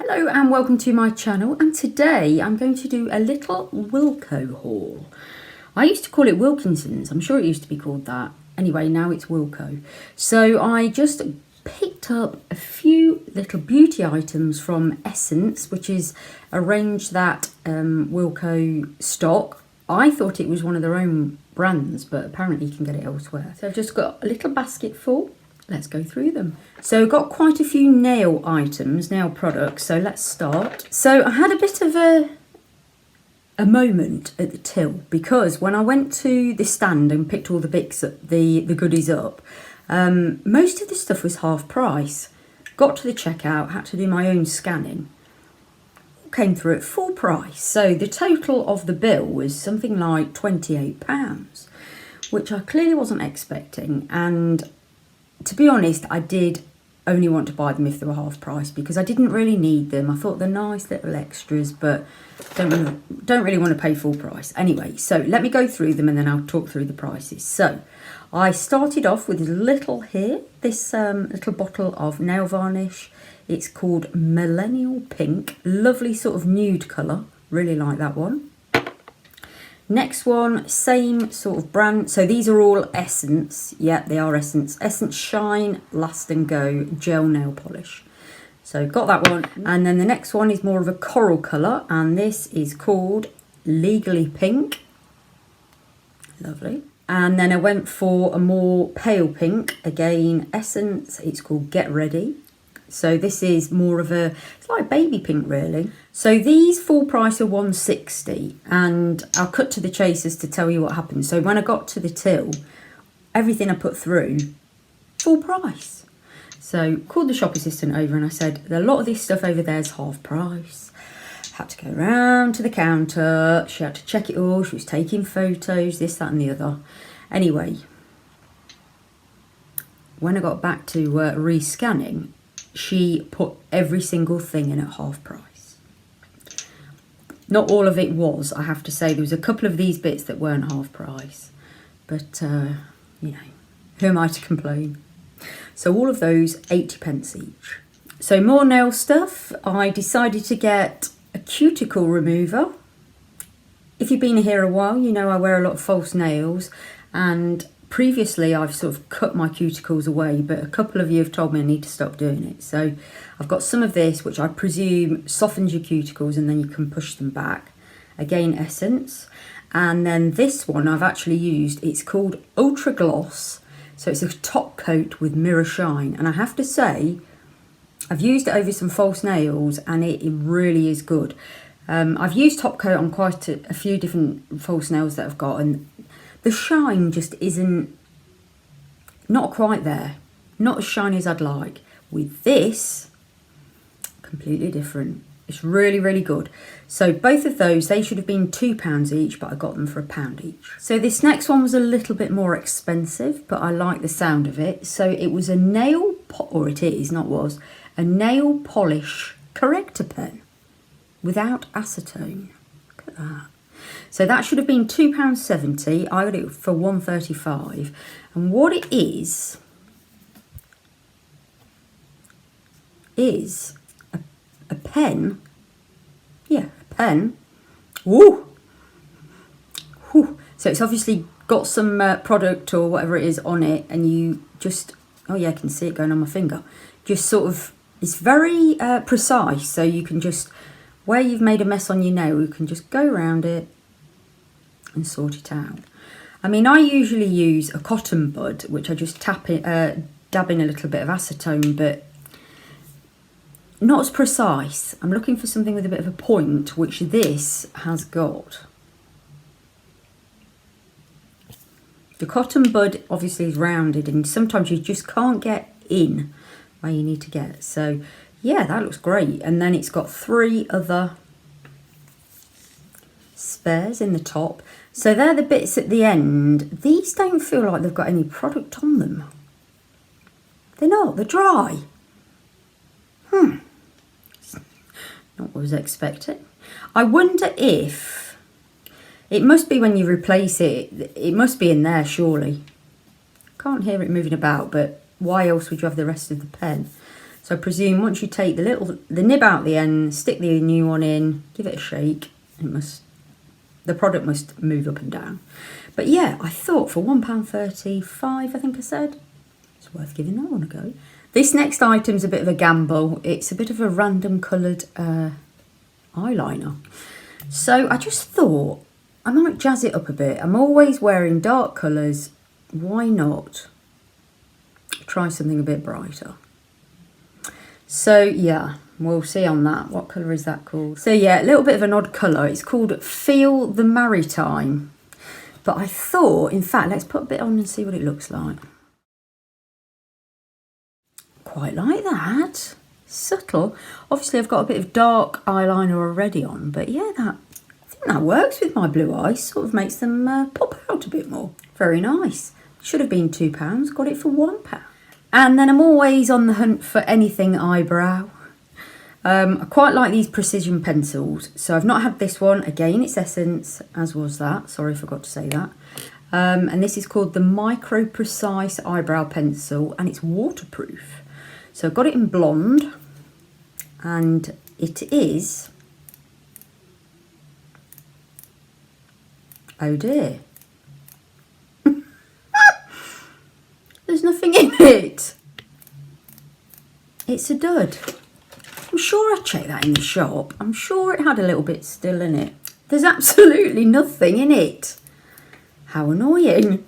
Hello and welcome to my channel, and today I'm going to do a little Wilko haul. I used to call it Wilkinson's, I'm sure it used to be called that. Anyway, now it's Wilko. So I just picked up a few little beauty items from Essence, which is a range that Wilko stock. I thought it was one of their own brands, but apparently you can get it elsewhere. So I've just got a little basket full. Let's go through them. So I've got quite a few nail items, nail products, so let's start. So I had a bit of a moment at the till, because when I went to the stand and picked all the bits up, the goodies up, most of the stuff was half price. Got to the checkout, had to do my own scanning. Came through at full price. So the total of the bill was something like £28, which I clearly wasn't expecting. And to be honest, I did only want to buy them if they were half price, because I didn't really need them. I thought they're nice little extras, but don't really want to pay full price. Anyway, so let me go through them and then I'll talk through the prices. So I started off with this little little bottle of nail varnish. It's called Millennial Pink. Lovely sort of nude colour. Really like that one. Next one, same sort of brand. So these are all Essence. Yeah, they are Essence. Essence Shine Last and Go Gel Nail Polish. So got that one. And then the next one is more of a coral colour. And this is called Legally Pink. Lovely. And then I went for a more pale pink. Again, Essence. It's called Get Ready. So this is more of a, it's like baby pink really. So these full price are £160, and I'll cut to the chase as to tell you what happened. So when I got to the till, everything I put through, full price. So called the shop assistant over and I said, a lot of this stuff over there is half price. Had to go round to the counter, she had to check it all, she was taking photos, this, that and the other. Anyway, when I got back to rescanning, she put every single thing in at half price. Not all of it was, I have to say. There was a couple of these bits that weren't half price. But, you know, who am I to complain? So all of those, 80p each. So more nail stuff. I decided to get a cuticle remover. If you've been here a while, you know I wear a lot of false nails. And previously, I've sort of cut my cuticles away, but a couple of you have told me I need to stop doing it. So I've got some of this, which I presume softens your cuticles and then you can push them back. Again, Essence. And then this one I've actually used. It's called Ultra Gloss. So it's a top coat with mirror shine. And I have to say, I've used it over some false nails and it really is good. I've used top coat on quite a few different false nails that I've got, and the shine just not quite there. Not as shiny as I'd like. With this, completely different. It's really, really good. So both of those, they should have been £2 each, but I got them for £1 each. So this next one was a little bit more expensive, but I like the sound of it. So it was a nail polish corrector pen without acetone. Look at that. So that should have been £2.70. I got it for £1.35. And what it is a pen. Yeah, a pen. Woo! Whew. So it's obviously got some product or whatever it is on it, and you just, oh yeah, I can see it going on my finger. Just sort of, it's very precise, so you can just, where you've made a mess on your nail, you can just go around it and sort it out. I mean, I usually use a cotton bud, which I just dab in a little bit of acetone, but not as precise. I'm looking for something with a bit of a point, which this has got. The cotton bud obviously is rounded, and sometimes you just can't get in where you need to get. So yeah, that looks great. And then it's got 3 other spares in the top. So they're the bits at the end. These don't feel like they've got any product on them. They're not, they're dry. Not what I was expecting. I wonder if, it must be when you replace it, it must be in there surely. Can't hear it moving about, but why else would you have the rest of the pen? So I presume once you take the nib out the end, stick the new one in, give it a shake, the product must move up and down. But yeah, I thought for £1.35, I think I said, it's worth giving that one a go. This next item's a bit of a gamble. It's a bit of a random coloured eyeliner. So I just thought I might jazz it up a bit. I'm always wearing dark colours. Why not try something a bit brighter? So yeah, we'll see on that. What colour is that called? So yeah, a little bit of an odd colour. It's called Feel the Maritime. But I thought, in fact, let's put a bit on and see what it looks like. Quite like that. Subtle. Obviously, I've got a bit of dark eyeliner already on, but yeah, I think that works with my blue eyes. Sort of makes them pop out a bit more. Very nice. Should have been £2, got it for £1. And then I'm always on the hunt for anything eyebrow. I quite like these precision pencils. So I've not had this one. Again, it's Essence, as was that. Sorry, I forgot to say that. And this is called the Micro Precise Eyebrow Pencil, and it's waterproof. So I've got it in blonde, and it is, oh dear, there's nothing in it. It's a dud. I'm sure I checked that in the shop. I'm sure it had a little bit still in it. There's absolutely nothing in it. How annoying.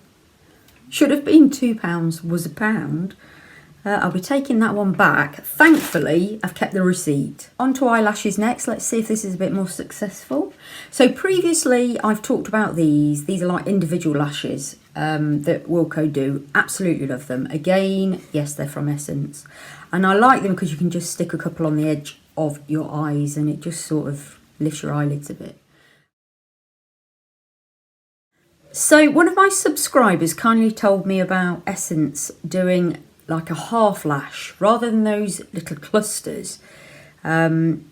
Should have been £2, was £1. I'll be taking that one back. Thankfully, I've kept the receipt. On to eyelashes next. Let's see if this is a bit more successful. So previously, I've talked about these. These are like individual lashes that Wilko do. Absolutely love them. Again, yes, they're from Essence. And I like them because you can just stick a couple on the edge of your eyes and it just sort of lifts your eyelids a bit. So one of my subscribers kindly told me about Essence doing like a half lash rather than those little clusters. And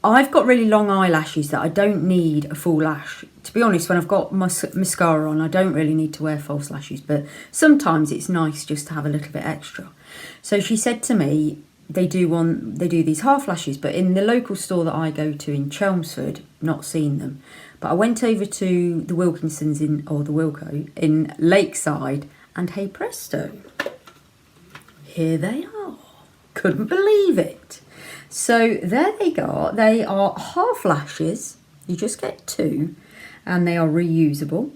I've got really long eyelashes that I don't need a full lash. To be honest, when I've got my mascara on, I don't really need to wear false lashes, but sometimes it's nice just to have a little bit extra. So she said to me, they do these half lashes, but in the local store that I go to in Chelmsford, not seen them. But I went over to the Wilkinsons or the Wilko in Lakeside, and hey presto, here they are. Couldn't believe it. So there they go. They are half lashes. You just get two, and they are reusable.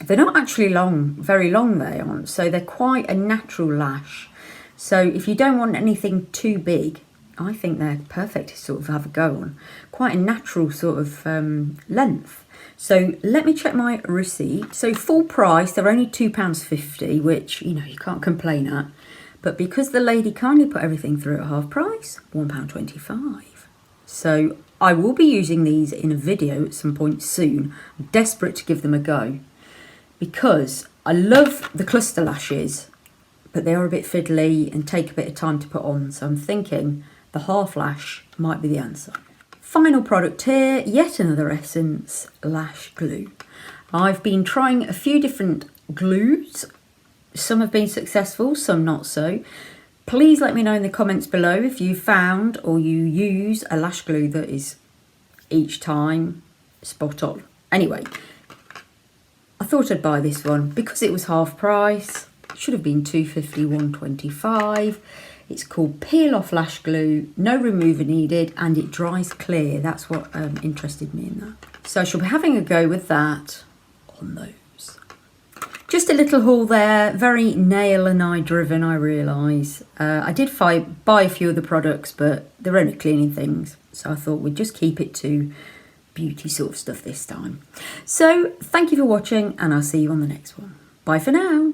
They're not actually long, very long they aren't, so they're quite a natural lash. So if you don't want anything too big, I think they're perfect to sort of have a go on. Quite a natural sort of length. So let me check my receipt. So full price, they're only £2.50, which, you know, you can't complain at. But because the lady kindly put everything through at half price, £1.25. So I will be using these in a video at some point soon. I'm desperate to give them a go because I love the cluster lashes, but they are a bit fiddly and take a bit of time to put on. So I'm thinking the half lash might be the answer. Final product here, yet another Essence lash glue. I've been trying a few different glues. Some have been successful, some not so. Please let me know in the comments below if you found or you use a lash glue that is each time spot on. Anyway, I thought I'd buy this one because it was half price. It should have been £2.50, £1.25. It's called Peel Off Lash Glue, no remover needed, and it dries clear. That's what interested me in that. So I shall be having a go with that on those. Just a little haul there, very nail and eye driven, I realise. I did buy a few of the products, but they're only cleaning things. So I thought we'd just keep it to beauty sort of stuff this time. So thank you for watching, and I'll see you on the next one. Bye for now.